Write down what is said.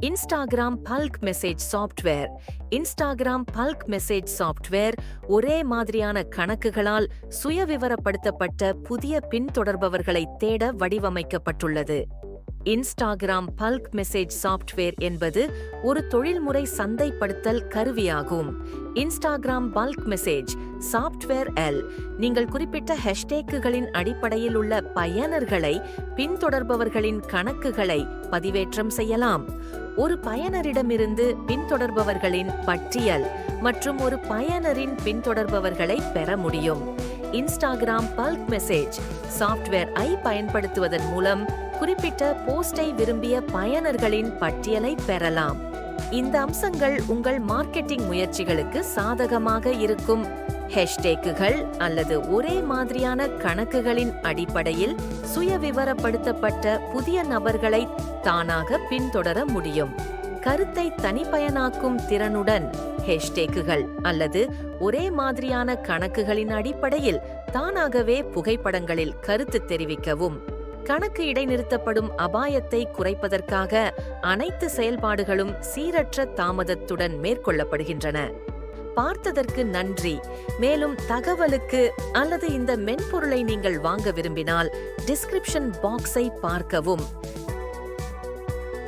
Instagram bulk message software. Instagram bulk message software ஒரே மாதிரியான கணக்குகளால் சுயவிவரப்படுத்தப்பட்ட புதிய பின்தொடர்பவர்களை தேட வடிவமைக்கப்பட்டுள்ளது. இன்ஸ்டாகிராம் பல்க் மெசேஜ் சாஃப்ட்வேர் என்பது ஒரு தொழில்முறை சந்தைப்படுத்தல் கருவியாகும். Instagram bulk message software L நீங்கள் குறிப்பிட்ட ஹேஷ்டேக்குகளின் அடிப்படையில் உள்ள பயனர்களை பின்தொடர்பவர்களின் கணக்குகளை பதிவேற்றம் செய்யலாம். ஒரு பயனரிடமிருந்து பின்தொடர்பவர்களின் பட்டியல் மற்றும் ஒரு பயனரின் பின்தொடர்பவர்களை பெற முடியும். இன்ஸ்டாகிராம் பல்க் மெசேஜ் சாஃப்ட்வேர் ஐ பயன்படுத்துவதன் மூலம் குறிப்பிட்ட போஸ்டை விரும்பிய பயனர்களின் பட்டியலை பெறலாம். இந்த அம்சங்கள் உங்கள் மார்க்கெட்டிங் முயற்சிகளுக்கு சாதகமாக இருக்கும். ஹேஷ்டேக்குகள் அல்லது ஒரே மாதிரியான கணக்குகளின் அடிப்படையில் சுயவிவரப்படுத்தப்பட்ட புதிய நபர்களை தானாக பின்தொடர முடியும். கருத்தை தனிப்பயனாக்கும் திறனுடன் ஹேஷ்டேக்குகள் அல்லது ஒரே மாதிரியான கணக்குகளின் அடிப்படையில் தானாகவே புகைப்படங்களில் கருத்து தெரிவிக்கவும். கணக்கு இடைநிறுத்தப்படும் அபாயத்தை குறைப்பதற்காக அனைத்து செயல்பாடுகளும் சீரற்ற தாமதத்துடன் மேற்கொள்ளப்படுகின்றன. பார்த்ததற்கு நன்றி. மேலும் தகவலுக்கு அல்லது இந்த மென்பொருளை நீங்கள் வாங்க விரும்பினால் டிஸ்கிரிப்ஷன் பாக்ஸை பார்க்கவும்.